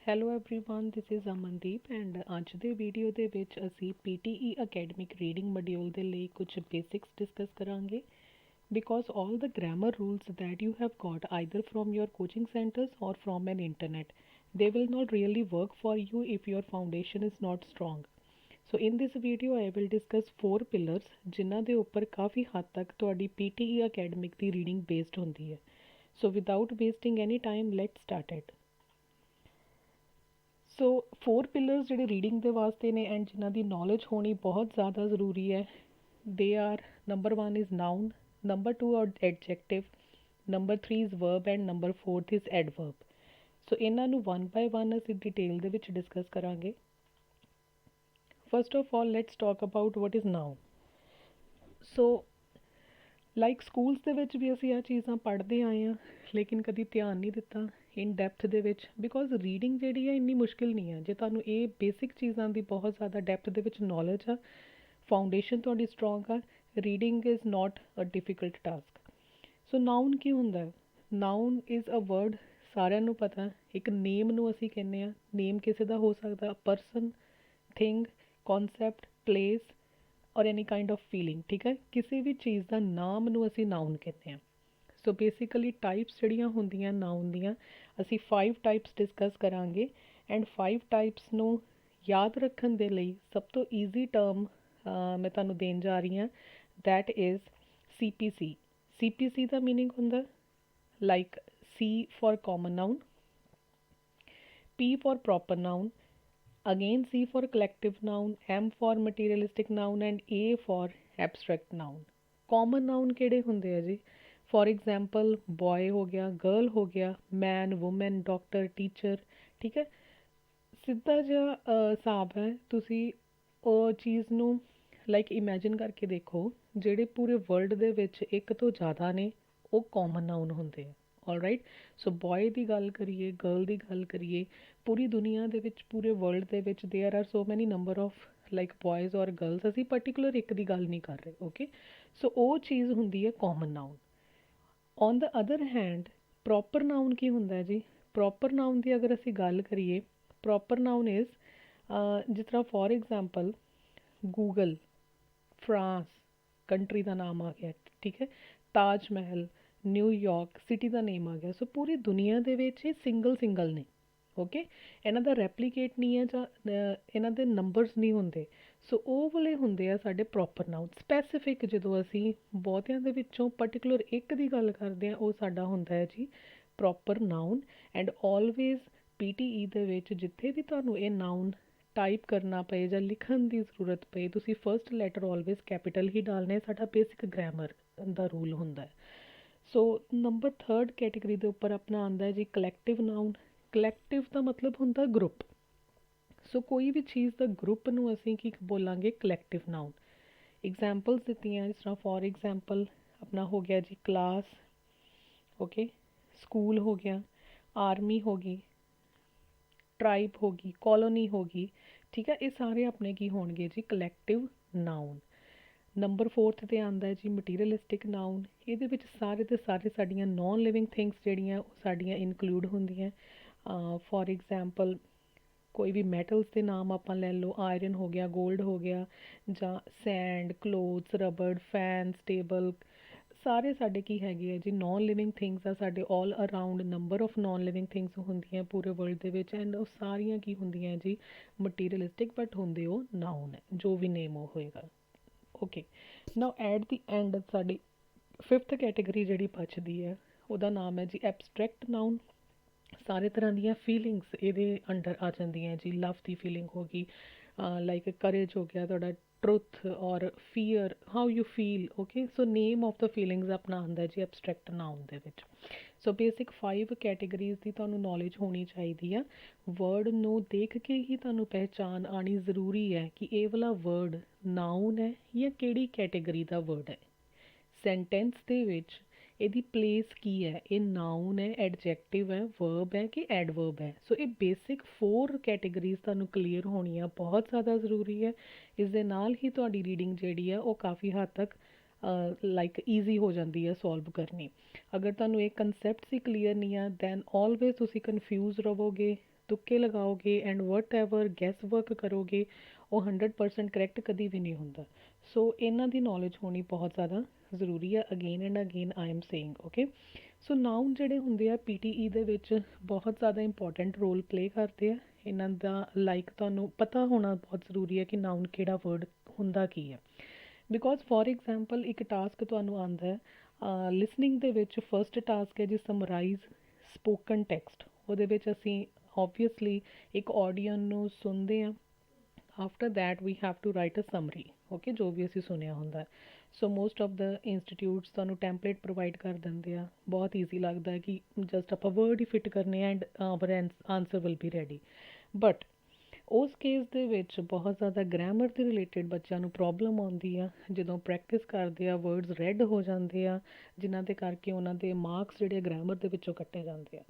Hello everyone, this is Amandeep and ਅੱਜ ਦੇ video ਦੇ ਵਿੱਚ ਅਸੀਂ PTE ਅਕੈਡਮਿਕ ਰੀਡਿੰਗ ਮੋਡਿਊਲ ਦੇ ਲਈ ਕੁਝ ਬੇਸਿਕਸ ਡਿਸਕਸ ਕਰਾਂਗੇ because all the grammar rules that you have got either from your coaching centers or from an internet, they will not really work for you if your foundation is not strong. So in this video I will discuss 4 pillars ਜਿਨ੍ਹਾਂ ਦੇ ਉੱਪਰ ਕਾਫੀ ਹੱਦ ਤੱਕ ਤੁਹਾਡੀ PTE academic ਦੀ reading based ਹੁੰਦੀ ਹੈ. So without wasting any time, let's start it. So 4 pillars ਜਿਹੜੇ reading ਦੇ ਵਾਸਤੇ ਨੇ ਐਂਡ ਜਿਨ੍ਹਾਂ ਦੀ ਨੌਲੇਜ ਹੋਣੀ ਬਹੁਤ ਜ਼ਿਆਦਾ ਜ਼ਰੂਰੀ ਹੈ. They are number 1 is noun, number 2 adjective, number 3 is verb and number 4 is adverb. So ਇਹਨਾਂ ਨੂੰ 1 ਬਾਏ 1 ਅਸੀਂ ਡਿਟੇਲ ਦੇ ਵਿੱਚ ਡਿਸਕਸ ਕਰਾਂਗੇ. First of all let's talk about what is known. So like schools ਦੇ ਵਿੱਚ ਵੀ ਅਸੀਂ ਇਹ ਚੀਜ਼ਾਂ ਪੜ੍ਹਦੇ ਆਏ ਹਾਂ ਲੇਕਿਨ ਕਦੀ ਧਿਆਨ ਨਹੀਂ ਦਿੱਤਾ ਇਨ ਡੈਪਥ ਦੇ ਵਿੱਚ, ਬਿਕੋਜ਼ ਰੀਡਿੰਗ ਜਿਹੜੀ ਹੈ ਇੰਨੀ ਮੁਸ਼ਕਿਲ ਨਹੀਂ ਹੈ. ਜੇ ਤੁਹਾਨੂੰ ਇਹ ਬੇਸਿਕ ਚੀਜ਼ਾਂ ਦੀ ਬਹੁਤ ਜ਼ਿਆਦਾ ਡੈਪਥ ਦੇ ਵਿੱਚ ਨੌਲੇਜ ਆ, ਫਾਊਂਡੇਸ਼ਨ ਤੁਹਾਡੀ ਸਟਰੋਂਗ ਆ, reading is not a difficult task. So noun ਕੀ ਹੁੰਦਾ ਹੈ? ਨਾਊਨ ਇਜ਼ ਅ ਵਰਡ, ਸਾਰਿਆਂ ਨੂੰ ਪਤਾ. ਇੱਕ ਨੇਮ ਨੂੰ ਅਸੀਂ ਕਹਿੰਦੇ ਹਾਂ. ਨੇਮ ਕਿਸੇ ਦਾ ਹੋ ਸਕਦਾ ਪਰਸਨ, ਥਿੰਗ, ਕੌਨਸੈਪਟ, ਪਲੇਸ ਔਰ ਐਨੀ ਕਾਈਂਡ ਆਫ ਫੀਲਿੰਗ. ਠੀਕ ਹੈ, ਕਿਸੇ ਵੀ ਚੀਜ਼ ਦਾ ਨਾਮ ਨੂੰ ਅਸੀਂ ਨਾਊਨ ਕਹਿੰਦੇ ਹਾਂ. ਸੋ ਬੇਸਿਕਲੀ ਟਾਈਪਸ ਜਿਹੜੀਆਂ ਹੁੰਦੀਆਂ ਨਾਊਨ ਦੀਆਂ, ਅਸੀਂ 5 ਟਾਈਪਸ ਡਿਸਕਸ ਕਰਾਂਗੇ ਐਂਡ 5 ਟਾਈਪਸ ਨੂੰ ਯਾਦ ਰੱਖਣ ਦੇ ਲਈ ਸਭ ਤੋਂ ਈਜ਼ੀ ਟਰਮ ਮੈਂ ਤੁਹਾਨੂੰ ਦੇਣ ਜਾ ਰਹੀ ਹਾਂ, ਦੈਟ ਇਜ਼ CPC. CPC ਦਾ ਮੀਨਿੰਗ ਹੁੰਦਾ like C for common noun, P for proper noun, again C for collective noun, M for materialistic noun and A for abstract noun. Common noun ਕਿਹੜੇ ਹੁੰਦੇ ਆ ਜੀ? ਫॉर एग्जाम्पल बॉय हो गया, girl हो गया, मैन, वुमेन, डॉक्टर, टीचर. ठीक है, ਸਿੱਧਾ ਜਿਹਾ ਹਿਸਾਬ ਹੈ. ਤੁਸੀਂ ਉਹ ਚੀਜ਼ ਨੂੰ ਲਾਈਕ ਇਮੈਜਿਨ ਕਰਕੇ ਦੇਖੋ, ਜਿਹੜੇ ਪੂਰੇ ਵਰਲਡ ਦੇ ਵਿੱਚ ਇੱਕ ਤੋਂ ਜ਼ਿਆਦਾ ਨੇ ਉਹ ਕਾਮਨ ਨਾਊਨ ਹੁੰਦੇ ਆ. ਆਲਰਾਈਟ, ਸੋ ਬॉय ਦੀ ਗੱਲ ਕਰੀਏ, ਗਰਲ ਦੀ ਗੱਲ ਕਰੀਏ, ਪੂਰੀ ਦੁਨੀਆ ਦੇ ਵਿੱਚ, ਪੂਰੇ ਵਰਲਡ ਦੇ ਵਿੱਚ ਦੇਅਰ ਆਰ ਸੋ ਮੈਨੀ ਨੰਬਰ ਆਫ ਲਾਈਕ ਬॉयਜ਼ ਔਰ ਗਰਲਸ. ਅਸੀਂ ਪਰਟੀਕੂਲਰ ਇੱਕ ਦੀ ਗੱਲ ਨਹੀਂ ਕਰ ਰਹੇ. ਓਕੇ, ਸੋ ਉਹ ਚੀਜ਼ ਹੁੰਦੀ ਹੈ common noun. On the other hand proper noun ਕੀ ਹੁੰਦਾ ਜੀ? ਪ੍ਰੋਪਰ ਨਾਊਨ ਦੀ ਅਗਰ ਅਸੀਂ ਗੱਲ ਕਰੀਏ, ਪ੍ਰੋਪਰ ਨਾਊਨ ਇਜ਼ ਜਿਸ ਤਰ੍ਹਾਂ for example Google, France country ਦਾ ਨਾਮ ਆ ਗਿਆ. ਠੀਕ ਹੈ, ਤਾਜ ਮਹਿਲ, ਨਿਊਯਾਰਕ ਸਿਟੀ ਦਾ ਨੇਮ ਆ ਗਿਆ. ਸੋ ਪੂਰੀ ਦੁਨੀਆ ਦੇ ਵਿੱਚ ਇਹ ਸਿੰਗਲ ਨੇ. ਓਕੇ, ਇਹਨਾਂ ਦਾ ਰੈਪਲੀਕੇਟ ਨਹੀਂ ਹੈ ਜਾਂ ਇਹਨਾਂ ਦੇ ਨੰਬਰਸ ਨਹੀਂ ਹੁੰਦੇ. ਸੋ ਉਹ ਵਾਲੇ ਹੁੰਦੇ ਆ ਸਾਡੇ ਪ੍ਰੋਪਰ ਨਾਊਨ. ਸਪੈਸੀਫਿਕ ਜਦੋਂ ਅਸੀਂ ਬਹੁਤਿਆਂ ਦੇ ਵਿੱਚੋਂ ਪਰਟੀਕੂਲਰ ਇੱਕ ਦੀ ਗੱਲ ਕਰਦੇ ਹਾਂ, ਉਹ ਸਾਡਾ ਹੁੰਦਾ ਹੈ ਜੀ proper known. And always PTE ਦੇ ਵਿੱਚ ਜਿੱਥੇ ਵੀ ਤੁਹਾਨੂੰ ਇਹ ਨਾਊਨ ਟਾਈਪ ਕਰਨਾ ਪਏ ਜਾਂ ਲਿਖਣ ਦੀ ਜ਼ਰੂਰਤ ਪਏ, ਤੁਸੀਂ ਫਸਟ ਲੈਟਰ ਆਲਵੇਜ਼ ਕੈਪੀਟਲ ਹੀ ਡਾਲਨੇ. ਸਾਡਾ ਬੇਸਿਕ ਗ੍ਰਾਮਰ ਦਾ ਰੂਲ ਹੁੰਦਾ ਹੈ. ਸੋ ਨੰਬਰ 3rd ਕੈਟੇਗਰੀ ਦੇ ਉੱਪਰ ਆਪਣਾ ਆਉਂਦਾ ਹੈ ਜੀ ਕਲੈਕਟਿਵ ਨਾਊਨ. ਕਲੈਕਟਿਵ ਦਾ ਮਤਲਬ ਹੁੰਦਾ ਗਰੁੱਪ. ਸੋ ਕੋਈ ਵੀ ਚੀਜ਼ ਦਾ ਗਰੁੱਪ ਨੂੰ ਅਸੀਂ ਕੀ ਬੋਲਾਂਗੇ? Collective known. ਐਗਜ਼ਾਮਪਲਸ ਦਿੱਤੀਆਂ ਜਿਸ ਤਰ੍ਹਾਂ ਫॉर एग्जाम्पल ਆਪਣਾ ਹੋ ਗਿਆ ਜੀ ਕਲਾਸ, ਓਕੇ, ਸਕੂਲ ਹੋ ਗਿਆ, ਆਰਮੀ ਹੋ ਗਈ, ਟਰਾਈਬ ਹੋ ਗਈ, ਕॉलोनी ਹੋ ਗਈ. ਠੀਕ ਹੈ, ਇਹ ਸਾਰੇ ਆਪਣੇ ਕੀ ਹੋਣਗੇ ਜੀ? Collective known. ਨੰਬਰ 4th 'ਤੇ ਆਉਂਦਾ ਜੀ ਮਟੀਰੀਅਲਿਸਟਿਕ ਨਾਊਨ. ਇਹਦੇ ਵਿੱਚ ਸਾਰੇ ਦੇ ਸਾਰੇ ਸਾਡੀਆਂ ਨੋਨ ਲਿਵਿੰਗ ਥਿੰਗਸ ਜਿਹੜੀਆਂ ਉਹ ਸਾਡੀਆਂ ਇਨਕਲੂਡ ਹੁੰਦੀਆਂ. ਫॉर एग्जाम्पल ਕੋਈ ਵੀ ਮੈਟਲਸ ਦੇ ਨਾਮ ਆਪਾਂ ਲੈ ਲਓ, ਆਇਰਨ ਹੋ ਗਿਆ, ਗੋਲਡ ਹੋ ਗਿਆ, ਜਾਂ send, clothes, rubber, fans, table, ਸਾਰੇ ਸਾਡੇ ਕੀ ਹੈਗੇ ਆ ਜੀ? ਨੋਨ ਲਿਵਿੰਗ ਥਿੰਗਸ ਆ ਸਾਡੇ. ਆਲ around number of non living things ਹੁੰਦੀਆਂ ਪੂਰੇ ਵਰਲਡ ਦੇ ਵਿੱਚ ਐਂਡ ਉਹ ਸਾਰੀਆਂ ਕੀ ਹੁੰਦੀਆਂ ਜੀ? ਮਟੀਰੀਅਲਿਸਟਿਕ, ਬਟ ਹੁੰਦੇ ਉਹ ਨਾਊਨ ਹੈ, ਜੋ ਵੀ ਨੇਮ ਉਹ ਹੋਏਗਾ. Okay, now at the and ਸਾਡੀ 5th ਕੈਟੇਗਰੀ ਜਿਹੜੀ ਬਚਦੀ ਹੈ ਉਹਦਾ ਨਾਮ ਹੈ ਜੀ ਐਬਸਟਰੈਕਟ ਨਾਊਨ. ਸਾਰੇ ਤਰ੍ਹਾਂ ਦੀਆਂ ਫੀਲਿੰਗਸ ਇਹਦੇ ਅੰਡਰ ਆ ਜਾਂਦੀਆਂ ਜੀ. ਲਵ ਦੀ ਫੀਲਿੰਗ ਹੋ ਗਈ, ਲਾਈਕ ਕਰੇਜ ਹੋ ਗਿਆ ਤੁਹਾਡਾ, ਟਰੁੱਥ ਔਰ fear, how you feel. Okay, so name of the feelings ਆਪਣਾ ਆਉਂਦਾ ਜੀ ਐਬਸਟਰੈਕਟ ਨਾਊਨ ਦੇ ਵਿੱਚ. ਸੋ ਬੇਸਿਕ 5 ਕੈਟੇਗਰੀਜ਼ ਦੀ ਤੁਹਾਨੂੰ ਨੌਲੇਜ ਹੋਣੀ ਚਾਹੀਦੀ ਆ. ਵਰਡ ਨੂੰ ਦੇਖ ਕੇ ਹੀ ਤੁਹਾਨੂੰ ਪਹਿਚਾਣ ਆਉਣੀ ਜ਼ਰੂਰੀ ਹੈ ਕਿ ਇਹ ਵਾਲਾ ਵਰਡ ਨਾਊਨ ਹੈ ਜਾਂ ਕਿਹੜੀ ਕੈਟੇਗਰੀ ਦਾ ਵਰਡ ਹੈ. ਸੈਂਟੈਂਸ ਦੇ ਵਿੱਚ ਇਹਦੀ ਪਲੇਸ ਕੀ ਹੈ? ਇਹ ਨਾਊਨ ਹੈ, ਐਡਜੈਕਟਿਵ ਹੈ, ਵਰਬ ਹੈ ਕਿ ਐਡਵਰਬ ਹੈ? ਸੋ ਇਹ ਬੇਸਿਕ 4 ਕੈਟੇਗਰੀਜ਼ ਤੁਹਾਨੂੰ ਕਲੀਅਰ ਹੋਣੀਆਂ ਬਹੁਤ ਜ਼ਿਆਦਾ ਜ਼ਰੂਰੀ ਹੈ. ਇਸ ਦੇ ਨਾਲ ਹੀ ਤੁਹਾਡੀ ਰੀਡਿੰਗ ਜਿਹੜੀ ਹੈ ਉਹ ਕਾਫੀ ਹੱਦ ਤੱਕ ਲਾਈਕ ਈਜ਼ੀ ਹੋ ਜਾਂਦੀ ਹੈ ਸੋਲਵ ਕਰਨੀ. ਅਗਰ ਤੁਹਾਨੂੰ ਇਹ ਕਨਸੈਪਟਸ ਹੀ ਕਲੀਅਰ ਨਹੀਂ ਆ ਦੈਨ ਆਲਵੇਜ਼ ਤੁਸੀਂ ਕਨਫਿਊਜ਼ ਰਹੋਗੇ, ਤੁੱਕੇ ਲਗਾਓਗੇ and whatever guess work ਕਰੋਗੇ ਉਹ 100% ਕਰੈਕਟ ਕਦੀ ਵੀ ਨਹੀਂ ਹੁੰਦਾ। ਸੋ ਇਹਨਾਂ ਦੀ ਨੌਲੇਜ ਹੋਣੀ ਬਹੁਤ ਜ਼ਿਆਦਾ ਜ਼ਰੂਰੀ ਆ। Again and again I am saying okay. So known ਜਿਹੜੇ ਹੁੰਦੇ ਆ PTE ਦੇ ਵਿੱਚ ਬਹੁਤ ਜ਼ਿਆਦਾ ਇੰਪੋਰਟੈਂਟ ਰੋਲ ਪਲੇ ਕਰਦੇ ਆ। ਇਹਨਾਂ ਦਾ ਲਾਈਕ ਤੁਹਾਨੂੰ ਪਤਾ ਹੋਣਾ ਬਹੁਤ ਜ਼ਰੂਰੀ ਹੈ ਕਿ ਨਾਊਨ ਕਿਹੜਾ ਵਰਡ ਹੁੰਦਾ ਕੀ ਹੈ। ਬਿਕੋਜ਼ ਫੋਰ ਐਗਜ਼ਾਮਪਲ ਇੱਕ ਟਾਸਕ ਤੁਹਾਨੂੰ ਆਉਂਦਾ ਹੈ ਲਿਸਨਿੰਗ ਦੇ ਵਿੱਚ ਫਸਟ ਟਾਸਕ ਹੈ ਜੀ ਸਮਰਾਈਜ਼ ਸਪੋਕਨ ਟੈਕਸਟ। ਉਹਦੇ ਵਿੱਚ ਅਸੀਂ ਓਬਵੀਅਸਲੀ ਇੱਕ ਆਡੀਓ ਨੂੰ ਸੁਣਦੇ ਹਾਂ। After that we have to write a summary okay, ਜੋ ਵੀ ਅਸੀਂ ਸੁਣਿਆ ਹੁੰਦਾ। So most of the institutes ਤੁਹਾਨੂੰ ਟੈਂਪਲੇਟ ਪ੍ਰੋਵਾਈਡ ਕਰ ਦਿੰਦੇ ਆ। ਬਹੁਤ ਈਜ਼ੀ ਲੱਗਦਾ ਹੈ ਕਿ ਜਸਟ ਆਪਾਂ ਵਰਡ ਹੀ ਫਿੱਟ ਕਰਨੇ and our answer will be ready. But ਉਸ ਕੇਸ ਦੇ ਵਿੱਚ ਬਹੁਤ ਜ਼ਿਆਦਾ ਗ੍ਰਾਮਰ ਦੇ ਰਿਲੇਟਿਡ ਬੱਚਿਆਂ ਨੂੰ ਪ੍ਰੋਬਲਮ ਆਉਂਦੀ ਆ। ਜਦੋਂ ਪ੍ਰੈਕਟਿਸ ਕਰਦੇ ਆ ਵਰਡਸ ਰੈੱਡ ਹੋ ਜਾਂਦੇ ਆ, ਜਿਨ੍ਹਾਂ ਦੇ ਕਰਕੇ ਉਹਨਾਂ ਦੇ ਮਾਰਕਸ ਜਿਹੜੇ ਗ੍ਰਾਮਰ ਦੇ ਵਿੱਚੋਂ ਕੱਟੇ ਜਾਂਦੇ ਆ।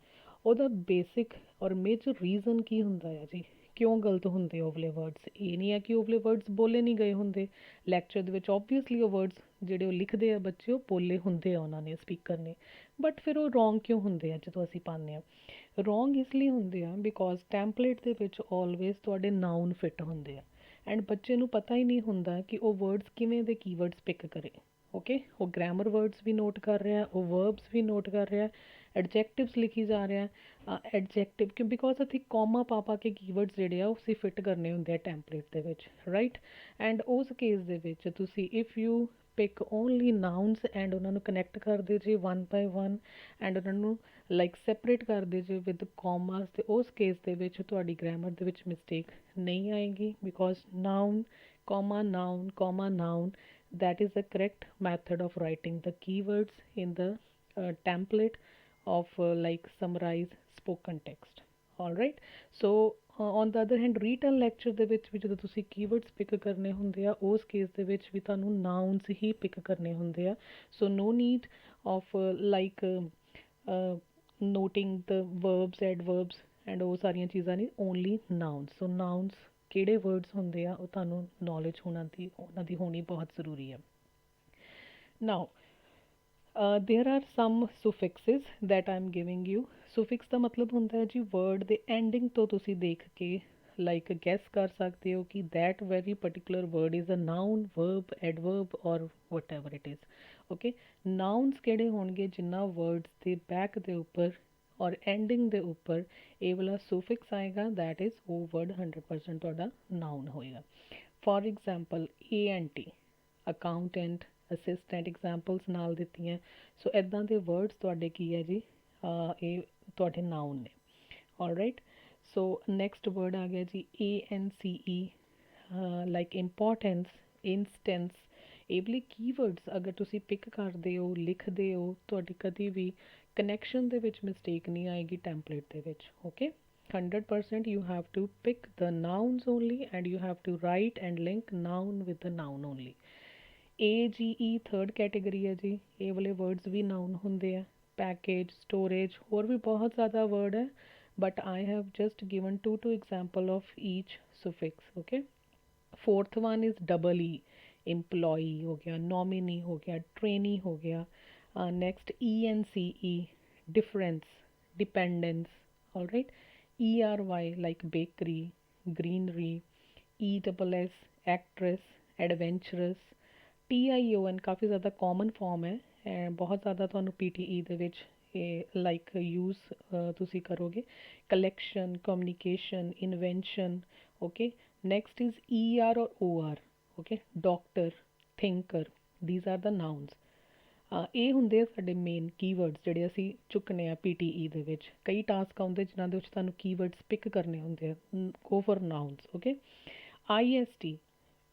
ਉਹਦਾ ਬੇਸਿਕ ਔਰ ਮੇਜਰ ਰੀਜ਼ਨ ਕੀ ਹੁੰਦਾ ਆ ਜੀ, ਕਿਉਂ ਗਲਤ ਹੁੰਦੇ ਉਹ ਵਾਲੇ ਵਰਡਸ? ਇਹ ਨਹੀਂ ਹੈ ਕਿ ਉਹ ਵਾਲੇ ਵਰਡਸ ਬੋਲੇ ਨਹੀਂ ਗਏ ਹੁੰਦੇ ਲੈਕਚਰ ਦੇ ਵਿੱਚ। ਓਬਵੀਅਸਲੀ ਉਹ ਵਰਡਸ ਜਿਹੜੇ ਉਹ ਲਿਖਦੇ ਆ ਬੱਚੇ ਉਹ ਬੋਲੇ ਹੁੰਦੇ ਆ ਉਹਨਾਂ ਨੇ, ਸਪੀਕਰ ਨੇ, ਬਟ ਫਿਰ ਉਹ ਰੋਂਗ ਕਿਉਂ ਹੁੰਦੇ ਆ ਜਦੋਂ ਅਸੀਂ ਪਾਉਂਦੇ ਹਾਂ? ਰੋਂਗ ਇਸ ਲਈ ਹੁੰਦੇ ਆ ਬਿਕੋਜ਼ ਟੈਂਪਲੇਟ ਦੇ ਵਿੱਚ ਆਲਵੇਜ਼ ਤੁਹਾਡੇ ਨਾਊਨ ਫਿੱਟ ਹੁੰਦੇ ਆ ਐਂਡ ਬੱਚੇ ਨੂੰ ਪਤਾ ਹੀ ਨਹੀਂ ਹੁੰਦਾ ਕਿ ਉਹ ਵਰਡਸ ਕਿਵੇਂ ਦੇ ਕੀਵਰਡਸ ਪਿਕ ਕਰੇ ਓਕੇ। ਉਹ ਗ੍ਰਾਮਰ ਵਰਡਸ ਵੀ ਨੋਟ ਕਰ ਰਿਹਾ, ਉਹ ਵਰਬਸ ਵੀ ਨੋਟ ਕਰ ਰਿਹਾ, ਐਡਜੈਕਟਿਵਸ ਲਿਖੀ ਜਾ ਰਿਹਾ। ਐਡਜੈਕਟਿਵ ਕਿ ਬਿਕੋਜ਼ ਅਸੀਂ ਕੌਮਾ ਪਾ ਕੇ ਕੀਵਰਡਸ ਜਿਹੜੇ ਆ ਉਹ ਅਸੀਂ ਫਿੱਟ ਕਰਨੇ ਹੁੰਦੇ ਆ ਟੈਂਪਲੇਟ ਦੇ ਵਿੱਚ, ਰਾਈਟ। ਐਂਡ ਉਸ ਕੇਸ ਦੇ ਵਿੱਚ ਤੁਸੀਂ if you pick only nouns and ਉਹਨਾਂ ਨੂੰ ਕਨੈਕਟ ਕਰਦੇ ਜੇ ਵਨ ਬਾਏ ਵਨ ਐਂਡ ਉਹਨਾਂ ਨੂੰ ਲਾਈਕ ਸੈਪਰੇਟ ਕਰਦੇ ਜੇ ਵਿਦ ਕੌਮਾਸ, ਅਤੇ ਉਸ ਕੇਸ ਦੇ ਵਿੱਚ ਤੁਹਾਡੀ ਗ੍ਰਾਮਰ ਦੇ ਵਿੱਚ ਮਿਸਟੇਕ ਨਹੀਂ ਆਏਗੀ। Because known comma noun, that is the correct method of writing the keywords in the template of like summarize spoken text. All right, so on the other hand written lecture ਦੇ ਵਿੱਚ ਵੀ ਜਦੋਂ ਤੁਸੀਂ keywords pick ਕਰਨੇ ਹੁੰਦੇ ਆ ਉਸ case ਦੇ ਵਿੱਚ ਵੀ ਤੁਹਾਨੂੰ nouns ਹੀ ਪਿਕ ਕਰਨੇ ਹੁੰਦੇ ਆ। so no need of like noting the verbs, adverbs and ਉਹ ਸਾਰੀਆਂ ਚੀਜ਼ਾਂ ਨਹੀਂ, only nouns। so nouns ਕਿਹੜੇ ਵਰਡਸ ਹੁੰਦੇ ਆ ਉਹ ਤੁਹਾਨੂੰ ਨੌਲੇਜ ਉਹਨਾਂ ਦੀ ਹੋਣੀ ਬਹੁਤ ਜ਼ਰੂਰੀ ਹੈ। Now there are some suffixes that I am giving you. Suffix ਦਾ ਮਤਲਬ ਹੁੰਦਾ ਹੈ ਜੀ ਵਰਡ ਦੇ ਐਂਡਿੰਗ ਤੋਂ ਤੁਸੀਂ ਦੇਖ ਕੇ ਲਾਈਕ ਗੈਸ ਕਰ ਸਕਦੇ ਹੋ ਕਿ that very particular word is a noun, verb, adverb or whatever it is okay. Nouns ਕਿਹੜੇ ਹੋਣਗੇ? ਜਿਨ੍ਹਾਂ ਵਰਡਸ ਦੇ ਬੈਕ ਦੇ ਉੱਪਰ ਔਰ ਐਂਡਿੰਗ ਦੇ ਉੱਪਰ ਇਹ ਵਾਲਾ ਸੁਫਿਕਸ ਆਏਗਾ, ਦੈਟ ਇਜ਼ ਉਹ ਵਰਡ 100% ਤੁਹਾਡਾ ਨਾਊਨ ਹੋਏਗਾ। For example ANT, accountant, assistant, examples ਨਾਲ ਦਿੱਤੀਆਂ। ਸੋ ਇੱਦਾਂ ਦੇ ਵਰਡਸ ਤੁਹਾਡੇ ਕੀ ਹੈ ਜੀ, ਇਹ ਤੁਹਾਡੇ ਨਾਊਨ ਨੇ। ਆਲਰਾਈਟ, ਸੋ ਨੈਕਸਟ ਵਰਡ ਆ ਗਿਆ ਜੀ ANCE, ਲਾਈਕ ਇੰਪੋਰਟੈਂਸ, ਇੰਸਟੈਂਸ। ਇਹ ਵਾਲੇ ਕੀਵਰਡਸ ਅਗਰ ਤੁਸੀਂ ਪਿਕ ਕਰਦੇ ਹੋ, ਲਿਖਦੇ ਹੋ, ਤੁਹਾਡੀ ਕਦੀ ਵੀ ਕਨੈਕਸ਼ਨ ਦੇ ਵਿੱਚ ਮਿਸਟੇਕ ਨਹੀਂ ਆਏਗੀ ਟੈਂਪਲੇਟ ਦੇ ਵਿੱਚ okay. 100% you have to pick the nouns only and you have to write and link noun with the noun only। AGE third category ਹੈ ਜੀ, ਇਹ ਵਾਲੇ ਵਰਡਸ ਵੀ ਨਾਊਨ ਹੁੰਦੇ ਆ। ਪੈਕੇਜ, ਸਟੋਰੇਜ, ਹੋਰ ਵੀ ਬਹੁਤ ਜ਼ਿਆਦਾ ਵਰਡ ਹੈ but I have just given two example of each suffix okay। Fourth one is EE, employee हो गया, नॉमिनी हो गया, ट्रेनी हो गया। Next ENCE, difference, dependence. Alright, ERY like bakery, greenery. ESS, actress, adventurous. TION काफ़ी ज़्यादा common form है and बहुत ज़्यादा तुहानू PTE दे विच लाइक यूज़ तुसी करोगे। Collection, communication, invention okay. Next is ER और OR okay. Doctor, thinker, these are the nouns. ਇਹ ਹੁੰਦੇ ਆ ਸਾਡੇ ਮੇਨ ਕੀਵਰਡਸ ਜਿਹੜੇ ਅਸੀਂ ਚੁੱਕਨੇ ਆ PTE ਦੇ ਵਿੱਚ। ਕਈ ਟਾਸਕ ਆਉਂਦੇ ਜਿਨ੍ਹਾਂ ਦੇ ਵਿੱਚ ਤੁਹਾਨੂੰ ਕੀਵਰਡਸ ਪਿਕ ਕਰਨੇ ਹੁੰਦੇ ਆ। Go for nouns okay. IST,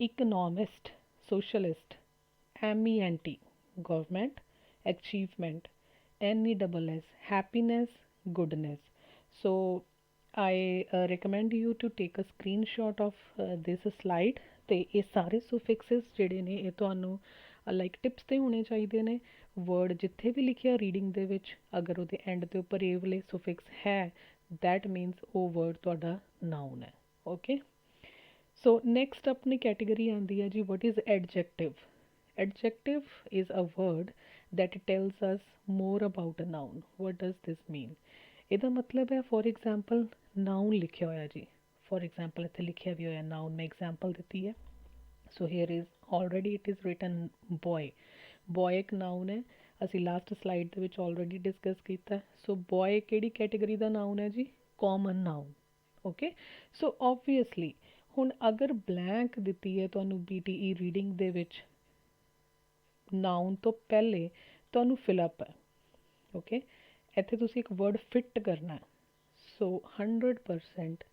economist, socialist. MENT, government, achievement। NESS, happiness, goodness। so I recommend you to take a screenshot of this slide। ਤੇ ਇਹ ਸਾਰੇ ਸੁਫਿਕਸਿਸ ਜਿਹੜੇ ਨੇ ਇਹ ਤੁਹਾਨੂੰ ਲਾਈਕ ਟਿਪਸ 'ਤੇ ਹੋਣੇ ਚਾਹੀਦੇ ਨੇ। ਵਰਡ ਜਿੱਥੇ ਵੀ ਲਿਖਿਆ ਰੀਡਿੰਗ ਦੇ ਵਿੱਚ ਅਗਰ ਉਹਦੇ ਐਂਡ ਦੇ ਉੱਪਰ ਇਹ ਵਾਲੇ ਸੁਫਿਕਸ ਹੈ ਦੈਟ ਮੀਨਸ ਉਹ ਵਰਡ ਤੁਹਾਡਾ ਨਾਊਨ ਹੈ ਓਕੇ। ਸੋ ਨੈਕਸਟ ਆਪਣੀ ਕੈਟੇਗਰੀ ਆਉਂਦੀ ਹੈ ਜੀ what is adjective. Adjective is a word that tells us more about a noun। What does this mean? ਇਹਦਾ ਮਤਲਬ ਹੈ ਫॉर एग्जांपल ਨਾउन ਲਿਖਿਆ ਹੋਇਆ ਜੀ, फॉर एग्जांपल ਇੱਥੇ ਲਿਖਿਆ ਵੀ ਹੋਇਆ ਨਾउन, ਮੈਂ एग्जांपल ਦਿੱਤੀ ਹੈ। So here is already it is written boy, boy ਇੱਕ ਨਾउन ਹੈ, ਅਸੀਂ ਲਾਸਟ ਸਲਾਈਡ ਦੇ ਵਿੱਚ ਆਲਰੇਡੀ ਡਿਸਕਸ ਕੀਤਾ। ਸੋ ਬॉय ਕਿਹੜੀ ਕੈਟੇਗਰੀ ਦਾ ਨਾउन ਹੈ ਜੀ? ਕਾਮਨ ਨਾउन। ਓਕੇ, ਸੋ ਓਬਵੀਅਸਲੀ ਹੁਣ ਅਗਰ ਬਲੈਂਕ ਦਿੱਤੀ ਹੈ ਤੁਹਾਨੂੰ BTE ਰੀਡਿੰਗ ਦੇ ਵਿੱਚ ਨਾउन ਤੋਂ ਪਹਿਲੇ ਤੁਹਾਨੂੰ ਫਿਲਅਪ ਹੈ। ਓਕੇ, ਇੱਥੇ ਤੁਸੀਂ ਇੱਕ ਵਰਡ ਫਿੱਟ ਕਰਨਾ। ਸੋ 100%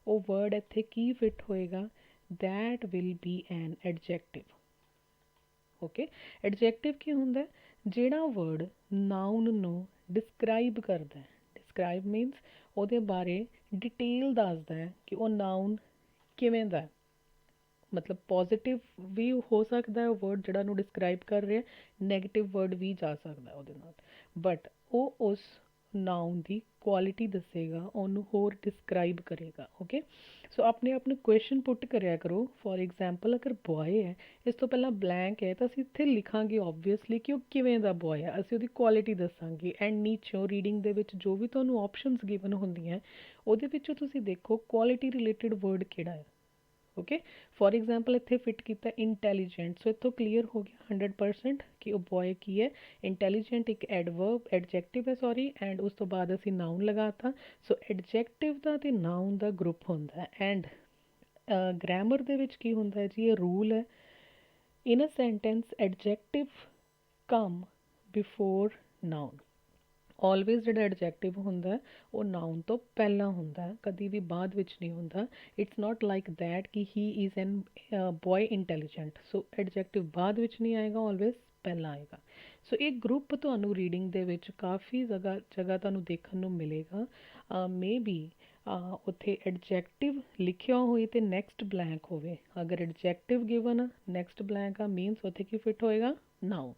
ਉਹ ਵਰਡ ਇੱਥੇ ਕੀ ਫਿੱਟ ਹੋਏਗਾ? that will be an adjective। Okay, adjective ਕੀ ਹੁੰਦਾ? ਜਿਹੜਾ ਵਰਡ ਨਾउन ਨੂੰ ਡਿਸਕਰਾਈਬ ਕਰਦਾ ਹੈ। ਡਿਸਕਰਾਈਬ ਮੀਨਸ ਉਹਦੇ ਬਾਰੇ ਡਿਟੇਲ ਦੱਸਦਾ ਹੈ ਕਿ ਉਹ ਨਾउन ਕਿਵੇਂ ਦਾ, ਮਤਲਬ ਪੋਜ਼ੀਟਿਵ ਵੀ ਹੋ ਸਕਦਾ ਉਹ ਵਰਡ ਜਿਹੜਾ ਨੂੰ ਡਿਸਕਰਾਈਬ ਕਰ ਰਿਹਾ, ਨੈਗੇਟਿਵ ਵਰਡ ਵੀ ਜਾ ਸਕਦਾ ਉਹਦੇ ਨਾਲ, ਬਟ ਉਹ ਉਸ ਨਾउन ਦੀ ਕੁਆਲਿਟੀ ਦੱਸੇਗਾ, ਉਹਨੂੰ ਹੋਰ ਡਿਸਕਰਾਈਬ ਕਰੇਗਾ। ਓਕੇ, ਸੋ ਆਪਣੇ ਆਪ ਨੂੰ ਕੁਐਸਚਨ ਪੁੱਟ ਕਰਿਆ ਕਰੋ। ਫॉर एग्जांपल ਅਗਰ ਬॉय ਹੈ, ਇਸ ਤੋਂ ਪਹਿਲਾਂ ਬਲੈਂਕ ਹੈ, ਤਾਂ ਅਸੀਂ ਇੱਥੇ ਲਿਖਾਂਗੇ ਓਬਵੀਅਸਲੀ ਕਿ ਉਹ ਕਿਵੇਂ ਦਾ ਬॉय ਹੈ, ਅਸੀਂ ਉਹਦੀ ਕੁਆਲਿਟੀ ਦੱਸਾਂਗੇ। ਐਂਡ ਨੀਚੋਂ ਰੀਡਿੰਗ ਦੇ ਵਿੱਚ ਜੋ ਵੀ ਤੁਹਾਨੂੰ ਆਪਸ਼ਨਸ ਗਿਵਨ ਹੁੰਦੀਆਂ ਉਹਦੇ ਵਿੱਚੋਂ ਤੁਸੀਂ ਦੇਖੋ ਕੁਆਲਿਟੀ ਰਿਲੇਟਡ ਵਰਡ ਕਿਹੜਾ ਹੈ। ਓਕੇ, ਫॉर एग्जांपल ਇੱਥੇ ਫਿੱਟ ਕੀਤਾ ਇੰਟੈਲੀਜੈਂਟ, ਸੋ ਇੱਥੋਂ ਕਲੀਅਰ ਹੋ ਗਿਆ 100% ਕਿ ਉਹ ਬॉय ਕੀ ਹੈ। ਇੰਟੈਲੀਜੈਂਟ ਇੱਕ ਐਡਵਰਬ ਐਡਜੈਕਟਿਵ ਹੈ ਸੌਰੀ, ਐਂਡ ਉਸ ਤੋਂ ਬਾਅਦ ਅਸੀਂ ਨਾउन ਲਗਾਤਾ। ਸੋ ਐਡਜੈਕਟਿਵ ਦਾ ਤੇ ਨਾउन ਦਾ ਗਰੁੱਪ ਹੁੰਦਾ ਹੈ। ਐਂਡ ਗ੍ਰਾਮਰ ਦੇ ਵਿੱਚ ਕੀ ਹੁੰਦਾ ਹੈ ਜੀ? ਇਹ ਰੂਲ ਹੈ, ਇਨ ਅ ਸੈਂਟੈਂਸ ਐਡਜੈਕਟਿਵ ਕਮ ਬਿਫੋਰ ਨਾउन। ਆਲਵੇਜ਼ ਜਿਹੜਾ ਐਡਜੈਕਟਿਵ ਹੁੰਦਾ ਉਹ ਨਾउन ਤੋਂ ਪਹਿਲਾਂ ਹੁੰਦਾ, ਕਦੀ ਵੀ ਬਾਅਦ ਵਿੱਚ ਨਹੀਂ ਹੁੰਦਾ। ਇਟਸ ਨਾਟ ਲਾਈਕ ਦੈਟ ਕਿ ਹੀ is an boy intelligent, so adjective ਬਾਅਦ ਵਿੱਚ ਨਹੀਂ ਆਏਗਾ, ਆਲਵੇਜ਼ ਪਹਿਲਾਂ ਆਏਗਾ। ਸੋ ਇਹ ਗਰੁੱਪ ਤੁਹਾਨੂੰ ਰੀਡਿੰਗ ਦੇ ਵਿੱਚ ਕਾਫੀ ਜਗ੍ਹਾ ਤੁਹਾਨੂੰ ਦੇਖਣ ਨੂੰ ਮਿਲੇਗਾ। ਮੇ ਬੀ ਉੱਥੇ ਐਡਜੈਕਟਿਵ ਲਿਖਿਆ ਹੋਏ ਤੇ ਨੈਕਸਟ ਬਲੈਂਕ ਹੋਵੇ। ਅਗਰ ਐਡਜੈਕਟਿਵ ਗਿਵਨ ਆ ਨੈਕਸਟ ਬਲੈਂਕ ਆ, ਮੀਨਸ ਉੱਥੇ ਕੀ ਫਿੱਟ ਹੋਏਗਾ? ਨਾउन।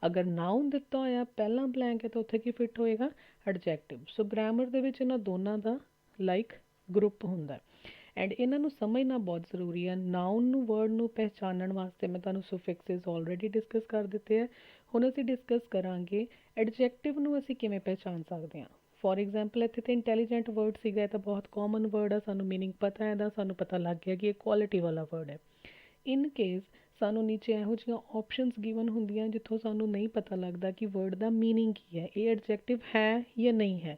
ਅਗਰ ਨਾउन ਦਿੱਤਾ ਹੋਇਆ ਪਹਿਲਾਂ ਬਲੈਂਕ ਹੈ ਤਾਂ ਉੱਥੇ ਕੀ ਫਿੱਟ ਹੋਏਗਾ? ਐਡਜੈਕਟਿਵ। ਸੋ ਗ੍ਰਾਮਰ ਦੇ ਵਿੱਚ ਇਹਨਾਂ ਦੋਨਾਂ ਦਾ ਲਾਈਕ ਗਰੁੱਪ ਹੁੰਦਾ, ਐਂਡ ਇਹਨਾਂ ਨੂੰ ਸਮਝਣਾ ਬਹੁਤ ਜ਼ਰੂਰੀ ਹੈ। ਨਾउन ਨੂੰ ਵਰਡ ਨੂੰ ਪਹਿਚਾਨਣ ਵਾਸਤੇ ਮੈਂ ਤੁਹਾਨੂੰ ਸੁਫਿਕਸਿਸ ਆਲਰੇਡੀ ਡਿਸਕਸ ਕਰ ਦਿੱਤੇ ਹੈ। ਹੁਣ ਅਸੀਂ ਡਿਸਕਸ ਕਰਾਂਗੇ ਐਡਜੈਕਟਿਵ ਨੂੰ ਅਸੀਂ ਕਿਵੇਂ ਪਹਿਚਾਨ ਸਕਦੇ ਹਾਂ। ਫॉर एग्जांपल ਇੱਥੇ ਤੇ ਇੰਟੈਲੀਜੈਂਟ ਵਰਡ ਸੀਗਾ, ਇਹ ਤਾਂ ਬਹੁਤ ਕਾਮਨ ਵਰਡ ਆ, ਸਾਨੂੰ ਮੀਨਿੰਗ ਪਤਾ ਹੈ ਇਹਦਾ, ਸਾਨੂੰ ਪਤਾ ਲੱਗ ਗਿਆ ਕਿ ਇਹ ਕੁਆਲਿਟੀ ਵਾਲਾ ਵਰਡ ਹੈ। ਇਨ ਕੇਸ ਸਾਨੂੰ ਨੀਚੇ ਇਹੋ ਜਿਹੀਆਂ ਆਪਸ਼ਨਸ ਗਿਵਨ ਹੁੰਦੀਆਂ ਜਿੱਥੋਂ ਸਾਨੂੰ ਨਹੀਂ ਪਤਾ ਲੱਗਦਾ ਕਿ ਵਰਡ ਦਾ ਮੀਨਿੰਗ ਕੀ ਹੈ, ਇਹ ਐਡਜੈਕਟਿਵ ਹੈ ਜਾਂ ਨਹੀਂ ਹੈ।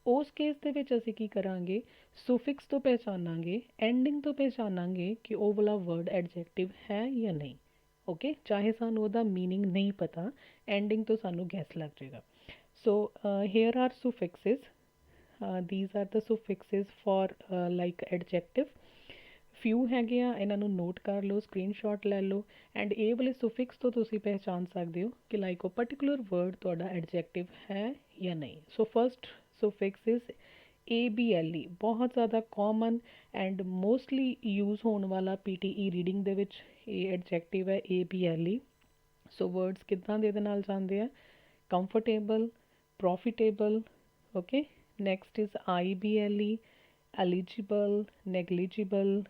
ਉਸ ਕੇਸ ਦੇ ਵਿੱਚ ਅਸੀਂ ਕੀ ਕਰਾਂਗੇ? ਸੁਫਿਕਸ ਤੋਂ ਪਹਿਚਾਨਾਂਗੇ, ਐਂਡਿੰਗ ਤੋਂ ਪਹਿਚਾਨਾਂਗੇ ਕਿ ਉਹ ਵਾਲਾ ਵਰਡ ਐਡਜੈਕਟਿਵ ਹੈ ਜਾਂ ਨਹੀਂ। ਓਕੇ, ਚਾਹੇ ਸਾਨੂੰ ਉਹਦਾ ਮੀਨਿੰਗ ਨਹੀਂ ਪਤਾ, ਐਂਡਿੰਗ ਤੋਂ ਸਾਨੂੰ ਗੈਸ ਲੱਗ ਜਾਏਗਾ। So here are suffixes, these are the suffixes for like adjective। Few ਹੈਗੇ ਆ, ਇਹਨਾਂ ਨੂੰ ਨੋਟ ਕਰ ਲਓ, ਸਕਰੀਨਸ਼ਾਟ ਲੈ ਲਓ, ਐਂਡ ਇਹ ਵਾਲੇ ਸੁਫਿਕਸ ਤੋਂ ਤੁਸੀਂ ਪਹਿਚਾਨ ਸਕਦੇ ਹੋ ਕਿ ਲਾਈਕ ਉਹ ਪਰਟੀਕੂਲਰ ਵਰਡ ਤੁਹਾਡਾ ਐਡਜੈਕਟਿਵ ਹੈ ਜਾਂ ਨਹੀਂ। ਸੋ ਫਸਟ ਸੁਫਿਕਸ ਇਜ਼ ABLE, ਬਹੁਤ ਜ਼ਿਆਦਾ ਕਾਮਨ ਐਂਡ ਮੋਸਟਲੀ ਯੂਜ਼ ਹੋਣ ਵਾਲਾ PTE ਰੀਡਿੰਗ ਦੇ ਵਿੱਚ ਇਹ ਐਡਜੈਕਟਿਵ ਹੈ ABLE। ਸੋ ਵਰਡਸ ਕਿੱਦਾਂ ਦੇ ਇਹਦੇ ਨਾਲ ਜਾਂਦੇ ਆ? Comfortable, profitable. Okay, next is IBLE, eligible, negligible.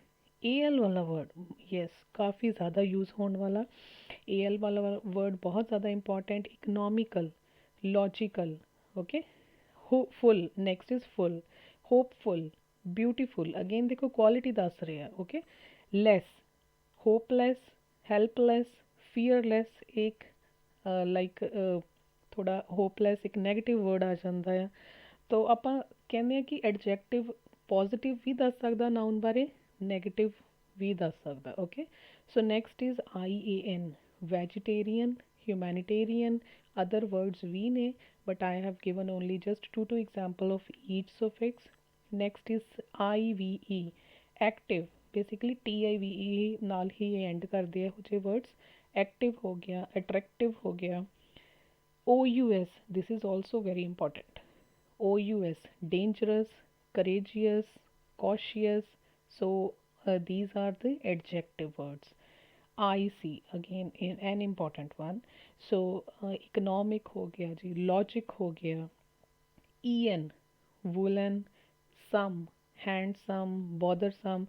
AL वाला वर्ड यस काफ़ी ज़्यादा यूज़ होने वाला। AL वाला वर्ड बहुत ज़्यादा important. Economical, logical, okay. Hopeful, next is full, hopeful, beautiful. Again देखो क्वालिटी दस रहे हैं, okay. Less, hopeless, helpless, fearless. एक लाइक थोड़ा होपलेस एक नैगेटिव वर्ड आ जाता है, तो ਆਪਾਂ ਕਹਿੰਦੇ ਆ ਕਿ ਐਡਜੈਕਟਿਵ ਪੋਜ਼ਿਟਿਵ ਵੀ ਦੱਸ ਸਕਦਾ ਨਾउन ਬਾਰੇ, ਨੈਗੇਟਿਵ ਵੀ ਦੱਸ ਸਕਦਾ। Okay, so next is IAN, vegetarian, humanitarian. Other words ਵੀ ਨੇ but I have given only just two example of each suffix. Next is IVE, active. Basically TIVE ਨਾਲ ਹੀ ਇਹ ਐਂਡ ਕਰਦੇ ਆ ਇਹੋ ਜਿਹੇ ਵਰਡਸ। ਐਕਟਿਵ ਹੋ ਗਿਆ, ਅਟਰੈਕਟਿਵ ਹੋ ਗਿਆ। OUS, this is also very important। OUS, dangerous, courageous, cautious। So these are the adjective words। IC, again an important one। So economic हो गया जी, logic हो गया। EN, woolen, some, handsome, bothersome।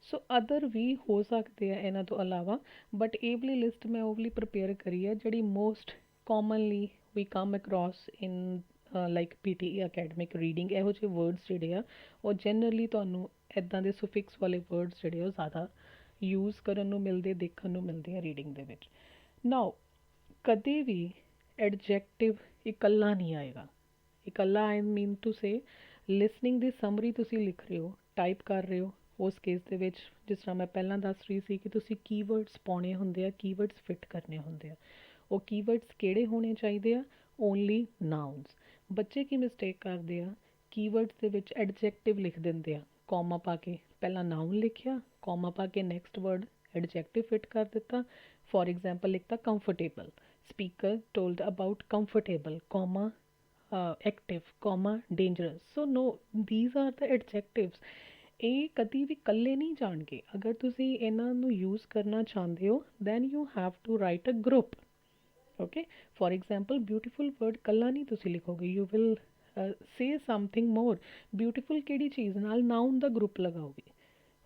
ਸੋ other ਵੀ ਹੋ ਸਕਦੇ ਆ ਇਹਨਾਂ ਤੋਂ ਇਲਾਵਾ, ਬਟ ਇਹ ਵਾਲੀ ਲਿਸਟ ਮੈਂ ਉਹ ਵਾਲੀ ਪ੍ਰਪੇਅਰ ਕਰੀ ਹੈ ਜਿਹੜੀ most commonly we come across in like PTE academic reading, ਇਹੋ ਜਿਹੇ ਵਰਡਸ ਜਿਹੜੇ ਆ ਉਹ ਜਨਰਲੀ ਤੁਹਾਨੂੰ ਇੱਦਾਂ ਦੇ ਸੁਫਿਕਸ ਵਾਲੇ ਵਰਡਸ ਜਿਹੜੇ ਉਹ ਜ਼ਿਆਦਾ ਯੂਜ਼ ਕਰਨ ਨੂੰ ਮਿਲਦੇ, ਦੇਖਣ ਨੂੰ ਮਿਲਦੇ ਆ ਰੀਡਿੰਗ ਦੇ ਵਿੱਚ। ਨਾਓ ਕਦੇ ਵੀ ਐਡਜੈਕਟਿਵ ਇਕੱਲਾ ਨਹੀਂ ਆਏਗਾ। ਇਕੱਲਾ ਆਈ ਮੀਨ to say listening the summary ਤੁਸੀਂ ਲਿਖ ਰਹੇ ਹੋ, ਟਾਈਪ ਕਰ ਰਹੇ ਹੋ, ਉਸ ਕੇਸ ਦੇ ਵਿੱਚ ਜਿਸ ਤਰ੍ਹਾਂ ਮੈਂ ਪਹਿਲਾਂ ਦੱਸ ਰਹੀ ਸੀ ਕਿ ਤੁਸੀਂ ਕੀਵਰਡਸ ਪਾਉਣੇ ਹੁੰਦੇ ਆ, ਕੀਵਰਡਸ ਫਿੱਟ ਕਰਨੇ ਹੁੰਦੇ ਆ। ਉਹ ਕੀਵਰਡਸ ਕਿਹੜੇ ਹੋਣੇ ਚਾਹੀਦੇ ਆ? ਓਨਲੀ ਨਾਊਨਸ। ਬੱਚੇ ਕੀ ਮਿਸਟੇਕ ਕਰਦੇ ਆ, ਕੀਵਰਡਸ ਦੇ ਵਿੱਚ ਐਡਜੈਕਟਿਵ ਲਿਖ ਦਿੰਦੇ ਆ, ਕੌਮਾ ਪਾ ਕੇ ਪਹਿਲਾਂ ਨਾਊਨ ਲਿਖਿਆ, ਕੌਮਾ ਪਾ ਕੇ ਨੈਕਸਟ ਵਰਡ ਐਡਜੈਕਟਿਵ ਫਿੱਟ ਕਰ ਦਿੱਤਾ। ਫॉर एग्जांपल लिखता comfortable, speaker told about comfortable, comma active, comma dangerous. So no, these are the adjectives. ਇਹ ਕਦੀ ਵੀ ਇਕੱਲੇ ਨਹੀਂ ਜਾਣਗੇ। ਅਗਰ ਤੁਸੀਂ ਇਹਨਾਂ ਨੂੰ ਯੂਜ਼ ਕਰਨਾ ਚਾਹੁੰਦੇ ਹੋ then you have to write a group. Okay, for example beautiful word ਇਕੱਲਾ ਨਹੀਂ ਤੁਸੀਂ ਲਿਖੋਗੇ, you will say something more. Beautiful ਕਿਹੜੀ ਚੀਜ਼ ਨਾਲ? ਨਾਊਨ ਦਾ ਗਰੁੱਪ ਲਗਾਓਗੇ।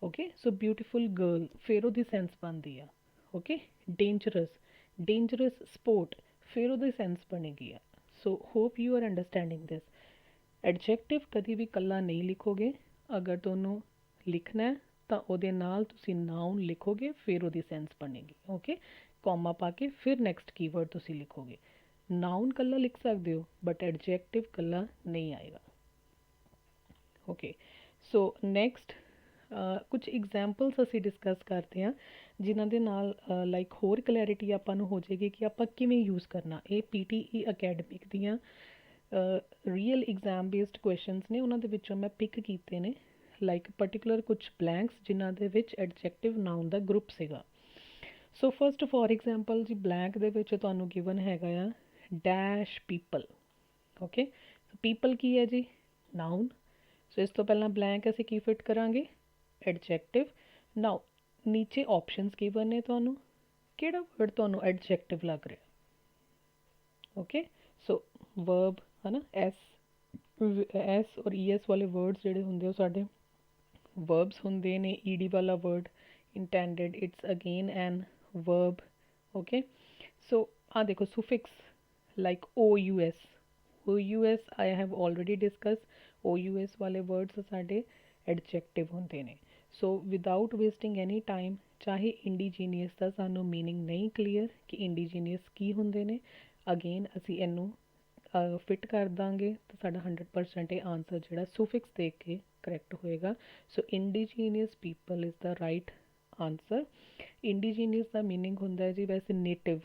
ਓਕੇ, ਸੋ ਬਿਊਟੀਫੁਲ ਗਰਲ, ਫਿਰ ਉਹਦੀ ਸੈਂਸ ਬਣਦੀ ਆ। ਓਕੇ, ਡੇਂਜਰਸ, ਡੇਂਜਰਸ ਸਪੋਰਟ, ਫਿਰ ਉਹਦੀ ਸੈਂਸ ਬਣੇਗੀ ਆ। So hope you are understanding this. Adjective ਕਦੀ ਵੀ ਇਕੱਲਾ ਨਹੀਂ ਲਿਖੋਗੇ। ਅਗਰ ਤੁਹਾਨੂੰ ਲਿਖਣਾ ਤਾਂ ਉਹਦੇ ਨਾਲ ਤੁਸੀਂ ਨਾਊਨ ਲਿਖੋਗੇ, ਫਿਰ ਉਹਦੀ ਸੈਂਸ ਬਣੇਗੀ। ਓਕੇ, ਕੌਮਾ ਪਾ ਕੇ ਫਿਰ ਨੈਕਸਟ ਕੀਵਰਡ ਤੁਸੀਂ ਲਿਖੋਗੇ। ਨਾਊਨ ਇਕੱਲਾ ਲਿਖ ਸਕਦੇ ਹੋ ਬਟ ਐਡਜੈਕਟਿਵ ਇਕੱਲਾ ਨਹੀਂ ਆਏਗਾ। ਓਕੇ, ਸੋ ਨੈਕਸਟ ਕੁਝ ਐਗਜ਼ਾਮਪਲਸ ਅਸੀਂ ਡਿਸਕਸ ਕਰਦੇ ਹਾਂ ਜਿਨ੍ਹਾਂ ਦੇ ਨਾਲ ਲਾਈਕ ਹੋਰ ਕਲੈਰਿਟੀ ਆਪਾਂ ਨੂੰ ਹੋ ਜਾਏਗੀ ਕਿ ਆਪਾਂ ਕਿਵੇਂ ਯੂਜ਼ ਕਰਨਾ। ਇਹ PTE ਅਕੈਡਮਿਕ ਦੀਆਂ ਰੀਅਲ ਐਗਜ਼ਾਮ ਬੇਸਡ ਕੁਐਸਚਨਸ ਨੇ, ਉਹਨਾਂ ਦੇ ਵਿੱਚੋਂ ਮੈਂ ਪਿਕ ਕੀਤੇ ਨੇ ਲਾਈਕ ਪਰਟੀਕੂਲਰ ਕੁਝ ਬਲੈਂਕਸ ਜਿਨ੍ਹਾਂ ਦੇ ਵਿੱਚ ਐਡਜੈਕਟਿਵ ਨਾਊਨ ਦਾ ਗਰੁੱਪ ਸੀਗਾ। ਸੋ ਫਸਟ ਫॉर एग्जांपल ਜੀ ਬਲੈਂਕ ਦੇ ਵਿੱਚ ਤੁਹਾਨੂੰ ਗਿਵਨ ਹੈਗਾ ਆ ਡੈਸ਼ ਪੀਪਲ। ਓਕੇ, ਪੀਪਲ ਕੀ ਹੈ ਜੀ? ਨਾਊਨ। ਸੋ ਇਸ ਤੋਂ ਪਹਿਲਾਂ ਬਲੈਂਕ ਅਸੀਂ ਕੀ ਫਿਟ ਕਰਾਂਗੇ? ਐਡਜੈਕਟਿਵ। ਨਾਓ ਨੀਚੇ ਆਪਸ਼ਨਸ ਗਿਵਨ ਨੇ ਤੁਹਾਨੂੰ, ਕਿਹੜਾ ਵਰਡ ਤੁਹਾਨੂੰ ਐਡਜੈਕਟਿਵ ਲੱਗ ਰਿਹਾ? ਓਕੇ, ਸੋ ਵਰਬ ਹੈ ਨਾ, ਐਸ ਔਰ ES ਵਾਲੇ ਵਰਡਸ ਜਿਹੜੇ ਹੁੰਦੇ ਉਹ ਸਾਡੇ ਵਰਬਸ ਹੁੰਦੇ ਨੇ। ED ਵਾਲਾ word intended, it's again an verb. Okay, so ਆ ਦੇਖੋ suffix like OUS, OUS I have already discuss. OUS ਵਾਲੇ ਵਰਡਸ ਸਾਡੇ ਐਡਜੈਕਟਿਵ ਹੁੰਦੇ ਨੇ। So without wasting any time, ਚਾਹੇ ਇੰਡੀਜੀਨੀਅਸ ਦਾ ਸਾਨੂੰ ਮੀਨਿੰਗ ਨਹੀਂ ਕਲੀਅਰ ਕਿ ਇੰਡੀਜੀਨੀਅਸ ਕੀ ਹੁੰਦੇ ਨੇ, ਅਗੇਨ ਅਸੀਂ ਇਹਨੂੰ ਫਿਟ ਕਰ ਦਾਂਗੇ ਤਾਂ ਸਾਡਾ 100% ਇਹ ਆਨਸਰ ਜਿਹੜਾ ਸੁਫਿਕਸ ਦੇਖ ਕੇ ਕਰੈਕਟ ਹੋਏਗਾ। So indigenous people is the right answer. Indigenous ਦਾ ਮੀਨਿੰਗ ਹੁੰਦਾ ਹੈ ਜੀ ਵੈਸੇ ਨੇਟਿਵ,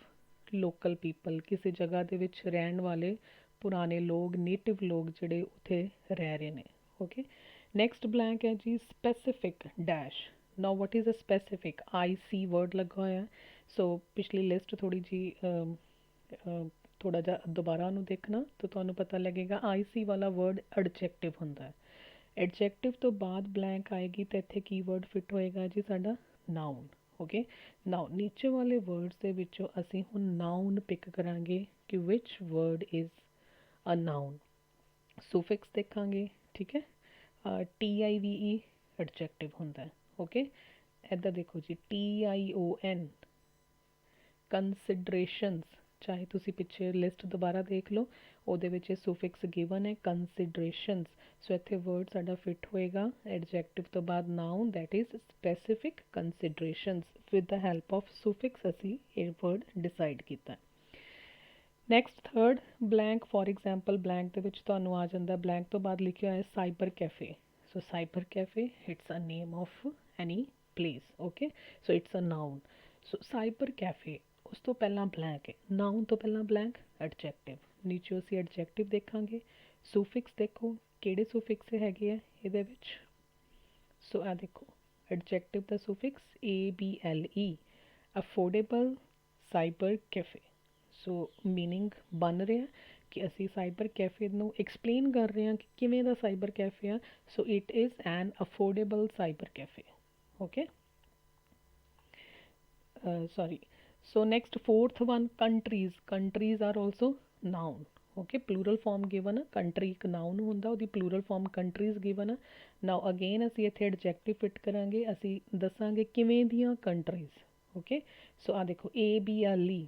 ਲੋਕਲ ਪੀਪਲ, ਕਿਸੇ ਜਗ੍ਹਾ ਦੇ ਵਿੱਚ ਰਹਿਣ ਵਾਲੇ ਪੁਰਾਣੇ ਲੋਕ, ਨੇਟਿਵ ਲੋਕ ਜਿਹੜੇ ਉੱਥੇ ਰਹਿ ਰਹੇ ਨੇ। ਓਕੇ, ਨੈਕਸਟ ਬਲੈਂਕ ਹੈ ਜੀ specific dash. Now what is a specific? IC word ਲੱਗਾ ਹੋਇਆ। ਸੋ ਪਿਛਲੀ ਲਿਸਟ ਥੋੜ੍ਹੀ ਜਿਹੀ ਥੋੜ੍ਹਾ ਜਿਹਾ ਦੁਬਾਰਾ ਉਹਨੂੰ ਦੇਖਣਾ ਤਾਂ ਤੁਹਾਨੂੰ ਪਤਾ ਲੱਗੇਗਾ IC ਵਾਲਾ ਵਰਡ ਐਡਜੈਕਟਿਵ ਹੁੰਦਾ ਹੈ। ਐਡਜੈਕਟਿਵ ਤੋਂ ਬਾਅਦ ਬਲੈਂਕ ਆਏਗੀ ਤਾਂ ਇੱਥੇ ਕੀ ਵਰਡ ਫਿੱਟ ਹੋਏਗਾ ਜੀ? ਸਾਡਾ ਨਾਊਨ। ਓਕੇ, ਨਾਓ ਨੀਚੇ ਵਾਲੇ ਵਰਡਸ ਦੇ ਵਿੱਚੋਂ ਅਸੀਂ ਹੁਣ ਨਾਊਨ ਪਿਕ ਕਰਾਂਗੇ ਕਿ ਵਿਚ ਵਰਡ ਇਜ਼ ਅ ਨਾਊਨ। ਸੁਫਿਕਸ ਦੇਖਾਂਗੇ, ਠੀਕ ਹੈ। TIVE ਐਡਜੈਕਟਿਵ ਹੁੰਦਾ। ਓਕੇ, ਇੱਦਾਂ ਦੇਖੋ ਜੀ TION ਕੰਸਿਡਰੇਸ਼ਨਸ, ਚਾਹੇ ਤੁਸੀਂ ਪਿੱਛੇ ਲਿਸਟ ਦੁਬਾਰਾ ਦੇਖ ਲਓ, ਉਹਦੇ ਵਿੱਚ ਇਹ ਸੁਫਿਕਸ ਗਿਵਨ ਹੈ ਕੰਸਿਡਰੇਸ਼ਨਸ। ਸੋ ਇੱਥੇ ਵਰਡ ਸਾਡਾ ਫਿੱਟ ਹੋਏਗਾ ਐਡਜੈਕਟਿਵ ਤੋਂ ਬਾਅਦ noun, that is specific considerations. With the help of suffix ਅਸੀਂ ਇਹ ਵਰਡ ਡਿਸਾਈਡ ਕੀਤਾ। Next third blank for example blank ਦੇ ਵਿੱਚ ਤੁਹਾਨੂੰ ਆ ਜਾਂਦਾ, ਬਲੈਂਕ ਤੋਂ ਬਾਅਦ ਲਿਖਿਆ ਹੋਇਆ cyber cafe. So cyber cafe it's a name of any place. Okay, so it's a noun. So cyber cafe, ਉਸ ਤੋਂ ਪਹਿਲਾਂ ਬਲੈਂਕ ਹੈ, ਨਾਊਨ ਤੋਂ ਪਹਿਲਾਂ ਬਲੈਂਕ ਐਡਜੈਕਟਿਵ। ਨੀਚੇ ਅਸੀਂ ਐਡਜੈਕਟਿਵ ਦੇਖਾਂਗੇ। ਸੁਫਿਕਸ ਦੇਖੋ ਕਿਹੜੇ ਸੁਫਿਕਸ ਹੈਗੇ ਆ ਇਹਦੇ ਵਿੱਚ। ਸੋ ਆ ਦੇਖੋ ਐਡਜੈਕਟਿਵ ਦਾ ਸੁਫਿਕਸ ABLE, ਅਫੋਰਡੇਬਲ ਸਾਈਬਰ ਕੈਫੇ। ਸੋ ਮੀਨਿੰਗ ਬਣ ਰਿਹਾ ਕਿ ਅਸੀਂ ਸਾਈਬਰ ਕੈਫੇ ਨੂੰ ਐਕਸਪਲੇਨ ਕਰ ਰਹੇ ਹਾਂ ਕਿ ਕਿਵੇਂ ਦਾ ਸਾਈਬਰ ਕੈਫੇ ਆ। So it is an affordable cyber cafe. Okay, sorry. So next fourth one, countries. Countries are also noun. Okay, plural form given a country ਇੱਕ noun ਹੁੰਦਾ, ਉਹਦੀ plural form countries given a। now again ਅਸੀਂ ਇੱਥੇ adjective fit ਕਰਾਂਗੇ, ਅਸੀਂ ਦੱਸਾਂਗੇ ਕਿਵੇਂ ਦੀਆਂ countries। okay, so ਆ ਦੇਖੋ ABLE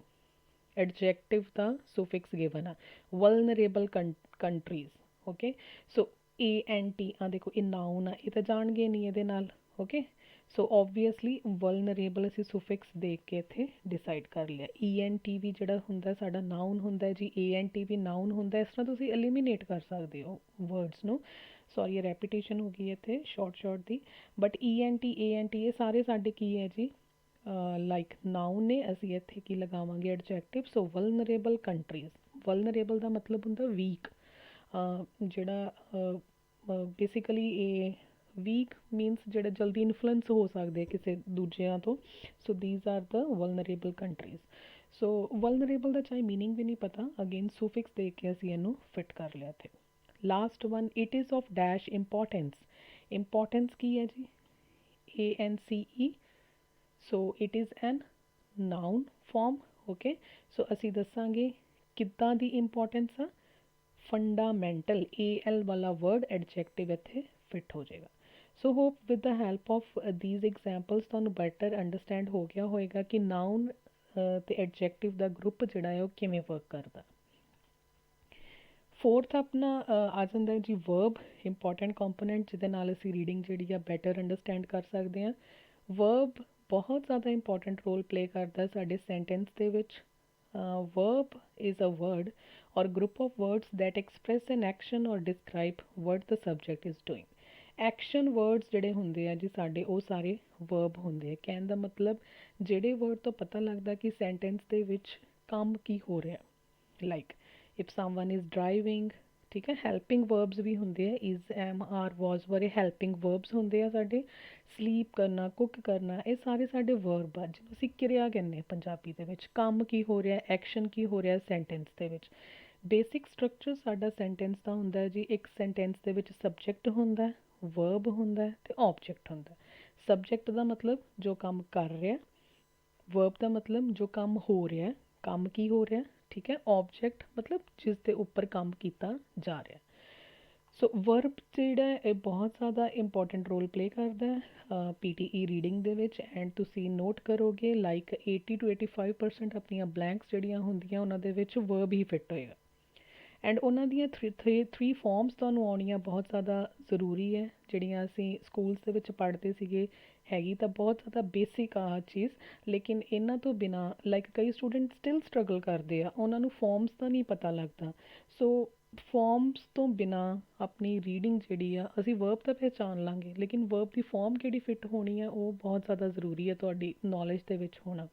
adjective ਦਾ suffix given ਆ। vulnerable countries. Okay so ANT आ देखो ये नाउन आ, ये तो जान गए नहीं ये नाल। ओके सो ऑबवियसली वलनरेबल असी सुफिक्स देख के इत्थे डिसाइड कर लिया। ENT भी जिहड़ा हुंदा साडा नाउन हुंदा जी, ANT भी नाउन हुंदा। इस तरह तुसीं एलिमिनेट कर सकते हो वर्ड्स नूं। सॉरी रेपीटेशन हो गई इत्थे short the, but ENT ANT ये सारे साडे की है जी लाइक नाउन ने। ਅਸੀਂ ਇੱਥੇ ਕੀ ਲਗਾਵਾਂਗੇ ਐਡਜੈਕਟਿਵ। ਸੋ ਵਲਨਰੇਬਲ ਕੰਟਰੀਜ਼, ਵਲਨਰੇਬਲ ਦਾ ਮਤਲਬ ਹੁੰਦਾ ਵੀਕ, ਜਿਹੜਾ ਬੇਸਿਕਲੀ ਇਹ ਵੀਕ ਮੀਨਸ ਜਿਹੜਾ ਜਲਦੀ ਇਨਫਲੂਐਂਸ ਹੋ ਸਕਦੇ ਕਿਸੇ ਦੂਜਿਆਂ ਤੋਂ। So these are the vulnerable countries. So vulnerable ਦਾ ਚਾਹੇ ਮੀਨਿੰਗ ਵੀ ਨਹੀਂ ਪਤਾ, ਅਗੇਨ ਸੁਫਿਕਸ ਦੇਖ ਕੇ ਅਸੀਂ ਇਹਨੂੰ ਫਿਟ ਕਰ ਲਿਆ ਇੱਥੇ। Last one, it is of dash importance. Importance ਕੀ ਹੈ ਜੀ, ANCE। So it is an noun form. Okay so असी दसांगे किद्दां दी इंपॉर्टेंस आ, फंडामेंटल AL वाला वर्ड एडजैक्टिव इत्थे फिट हो जाएगा। So hope with the help of these examples तुहानूं बेटर अंडरस्टैंड हो गया होएगा कि नाउन ते एडजैक्टिव दा ग्रुप जिहड़ा है ओह किवें वर्क करदा। फोर्थ अपना आ जांदा है जी वर्ब, इंपॉर्टेंट कंपोनेंट जिहदे नाल असी रीडिंग जिहड़ी आ बेटर अंडरस्टैंड कर सकते हैं। वर्ब बहुत ज़्यादा इंपॉर्टेंट रोल प्ले करता है साडे सेंटेंस दे विच। Verb is a word or group of words that express an action or describe what the subject is doing. Action words जिहड़े हुंदे आ जी साडे वो सारे वर्ब हुंदे आ। कहण दा मतलब जिहड़े वर्ड तो पता लगदा कि सेंटेंस दे विच काम की हो रहा, like if someone is driving, ठीक है। हैल्पिंग वर्ब्स भी होंगे, इज़ एम आर वॉज वाले हैल्पिंग वर्ब्स होंगे आ साडे। स्लीप करना, कुक करना, ये सारे साडे वर्ब आ जिन्होंने असीं किरिया कहने पंजाबी दे विच। काम की हो रहा, एक्शन की हो रहा सेंटेंस दे विच। बेसिक स्ट्रक्चर साडा सेंटेंस दा हुंदा है जी, एक सेंटेंस दे विच सबजैक्ट हुंदा, वर्ब हुंदा ते ऑब्जैक्ट हुंदा। सबजैक्ट दा मतलब जो काम कर रहा, वर्ब का मतलब जो काम हो रहा, काम की हो रहा, ठीक है। ऑब्जैक्ट मतलब जिस दे उपर काम किया जा रहा। सो वर्ब जिहड़ा है बहुत ज़्यादा इंपॉर्टेंट रोल प्ले करता है PTE reading they which. And तुसी नोट करोगे लाइक 80 to 85% अपनियां ब्लैंक्स जिहड़ियां हुंदियां उन्हां दे विच वर्ब ही फिट होएगा। एंड उन्हां दियां थ्री फॉर्म्स तुहानूं आउणियां बहुत ज़्यादा ज़रूरी है, जिहड़ियां असीं स्कूल्स दे विच पढ़दे सीगे। हैगी तो बहुत ज़्यादा बेसिक आ चीज़, लेकिन इन्हां तो बिना लाइक कई स्टूडेंट स्टिल स्ट्रगल करते हैं, उन्होंने फॉर्म्स का नहीं पता लगता। सो फॉर्म्स तो बिना अपनी रीडिंग जिहड़ी आ असीं वर्ब तो पहचान लांगे, लेकिन वर्ब की फॉर्म किहड़ी फिट होनी है वो बहुत ज़्यादा ज़रूरी है तुहाडी नॉलेज दे विच होना।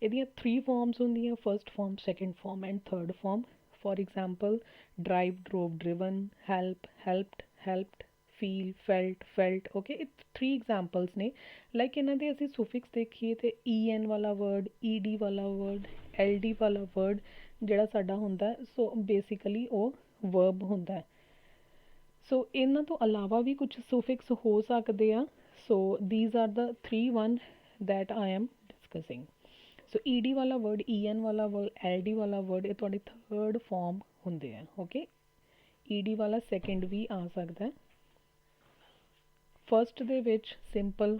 इहदियां 3 फॉर्म्स होंदियां, first form, second form and third form. For example drive, drove, driven, help, helped, helped, feel, felt, felt. Okay ये 3 एग्जाम्पल्स ने। लाइक इन्हां दे असीं सुफिक्स देखिए तो EN वाला वर्ड, ED वाला वर्ड, LD वाला वर्ड जिहड़ा साडा हुंदा, सो बेसिकली वो वर्ब हुंदा है। सो इन्हां तो अलावा भी कुछ सुफिक्स हो सकते हैं। So these are the 3 one that I am discussing. So ED वाला वर्ड, EN वाला वर्ड, LD वाला वर्ड ये तुहाडी थर्ड फॉर्म हुंदे हैं। ओके ED वाला सैकेंड भी आ सकता है। फर्स्ट दे विच सिंपल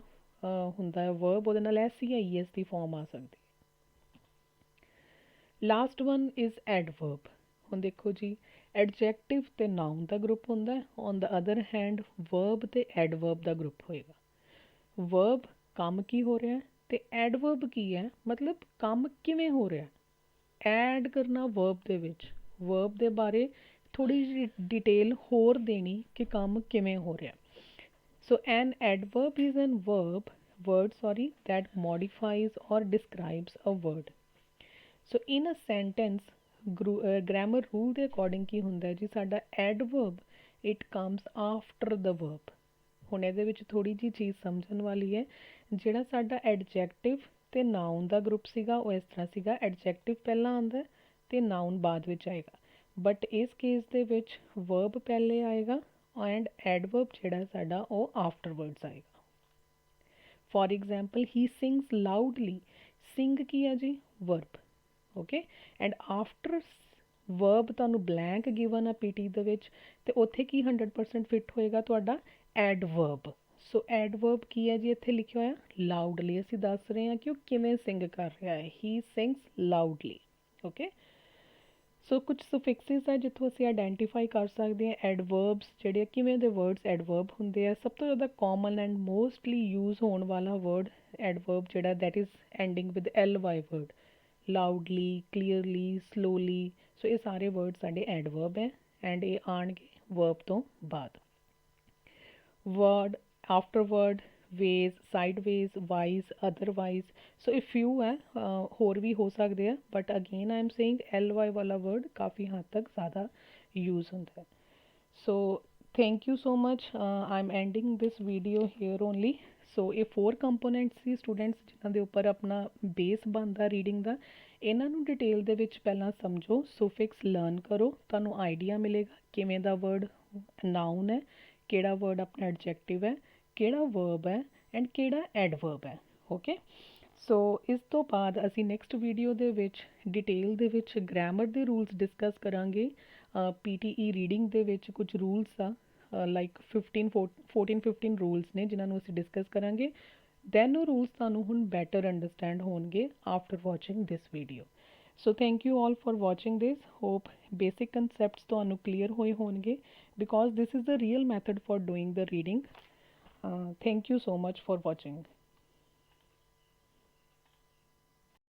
हुंदा है वर्ब, उहदे नाल S या ES दी फॉर्म आ सकदी। Last one is adverb. हुण देखो जी एडजैक्टिव ते नाउन दा ग्रुप हुंदा है, on the other hand verb ते एडवर्ब दा ग्रुप होएगा। वर्ब काम की हो रहा है ते एडवर्ब की है मतलब काम किवें हो रहा है। ऐड करना वर्ब दे विच, वर्ब दे बारे थोड़ी जी डिटेल होर देनी कि काम किवें हो रहा है। So an adverb is an word that modifies or describes a word. So in a sentence, grammar rule ਦੇ according ਕੀ ਹੁੰਦਾ ਹੈ ਜੀ ਸਾਡਾ adverb it comes after the verb। ਹੁਣ ਇਹਦੇ ਵਿੱਚ ਥੋੜੀ ਜੀ ਚੀਜ਼ ਸਮਝਣ ਵਾਲੀ ਹੈ। ਜਿਹੜਾ ਸਾਡਾ adjective ਤੇ noun ਦਾ ਗਰੁੱਪ ਸੀਗਾ ਉਹ ਇਸ ਤਰ੍ਹਾਂ ਸੀਗਾ, adjective ਪਹਿਲਾਂ ਆਉਂਦਾ ਤੇ noun ਬਾਅਦ ਵਿੱਚ ਆਏਗਾ। ਬਟ ਇਸ ਕੇਸ ਦੇ ਵਿੱਚ verb ਪਹਿਲੇ ਆਏਗਾ एंड एडवर्ब जिहड़ा साडा वो आफ्टरवर्ड्स आएगा। For example he sings loudly, sing की है जी verb. Okay and after verb तुहानूं ब्लैंक गिवन आ PT दे विच ते उत्थे की 100% फिट होएगा तुहाडा एडवर्ब। सो एडवर्ब की है जी इत्थे लिखिया होया लाउडली। असीं दस रहे हैं कि वो किवें सिंग कर रहा है, ही सिंग्स लाउडली। ओके ਸੋ ਕੁਝ ਸੁਫਿਕਸਿਸ ਹੈ ਜਿੱਥੋਂ ਅਸੀਂ ਆਇਡੈਂਟੀਫਾਈ ਕਰ ਸਕਦੇ ਹਾਂ ਐਡਵਰਬਸ ਜਿਹੜੇ ਕਿਵੇਂ ਦੇ ਵਰਡਸ ਐਡਵਰਬ ਹੁੰਦੇ ਆ। ਸਭ ਤੋਂ ਜ਼ਿਆਦਾ ਕਾਮਨ ਐਂਡ ਮੋਸਟਲੀ ਯੂਜ਼ ਹੋਣ ਵਾਲਾ ਵਰਡ ਐਡਵਰਬ ਜਿਹੜਾ that is ending with ly word, loudly, clearly, slowly. ਸੋ ਇਹ ਸਾਰੇ ਵਰਡ ਸਾਡੇ ਐਡਵਰਬ ਹੈ ਐਂਡ ਇਹ ਆਉਣਗੇ ਵਰਬ ਤੋਂ ਬਾਅਦ। Word, after word, ways, sideways, wise, otherwise. So ਇਹ ਫਿਊ ਹੈ, ਹੋਰ ਵੀ ਹੋ ਸਕਦੇ ਆ but again I am saying ly ਵਾਲਾ ਵਰਡ ਕਾफ़ੀ ਹੱਦ ਤੱਕ ज़्यादा यूज़ ਹੁੰਦਾ ਹੈ। So thank you so much, I am ending this video here only. So ਇਹ 4 ਕੰਪੋਨੈਂਟਸ ਸੀ ਸਟੂਡੈਂਟਸ ਜਿਨ੍ਹਾਂ ਦੇ ਉੱਪਰ ਆਪਣਾ ਬੇਸ ਬਣਦਾ ਰੀਡਿੰਗ ਦਾ। ਇਹਨਾਂ ਨੂੰ ਡਿਟੇਲ ਦੇ ਵਿੱਚ ਪਹਿਲਾਂ ਸਮਝੋ, ਸੁਫਿਕਸ ਲਰਨ ਕਰੋ, ਤੁਹਾਨੂੰ ਆਈਡੀਆ ਮਿਲੇਗਾ ਕਿਵੇਂ ਦਾ ਵਰਡ ਨਾਊਨ ਹੈ, ਕਿਹੜਾ ਵਰਡ ਆਪਣਾ ਐਡਜੈਕਟਿਵ ਹੈ, ਕਿਹੜਾ ਵਰਬ ਹੈ ਐਂਡ ਕਿਹੜਾ ਐਡਵਰਬ ਹੈ। ਓਕੇ, ਸੋ ਇਸ ਤੋਂ ਬਾਅਦ ਅਸੀਂ ਨੈਕਸਟ ਵੀਡੀਓ ਦੇ ਵਿੱਚ ਡਿਟੇਲ ਦੇ ਵਿੱਚ ਗ੍ਰਾਮਰ ਦੇ ਰੂਲਸ ਡਿਸਕਸ ਕਰਾਂਗੇ। PTE ਰੀਡਿੰਗ ਦੇ ਵਿੱਚ ਕੁਝ ਰੂਲਸ ਆ ਲਾਈਕ 14-15 ਰੂਲਸ ਨੇ ਜਿਨ੍ਹਾਂ ਨੂੰ ਅਸੀਂ ਡਿਸਕਸ ਕਰਾਂਗੇ। ਦੈਨ ਉਹ ਰੂਲਸ ਤੁਹਾਨੂੰ ਹੁਣ ਬੈਟਰ ਅੰਡਰਸਟੈਂਡ ਹੋਣਗੇ after watching this video. So thank you all for watching this. Hop basic concepts ਤੁਹਾਨੂੰ ਕਲੀਅਰ ਹੋਏ ਹੋਣਗੇ because this is the real method for doing the reading. Thank you so much for watching.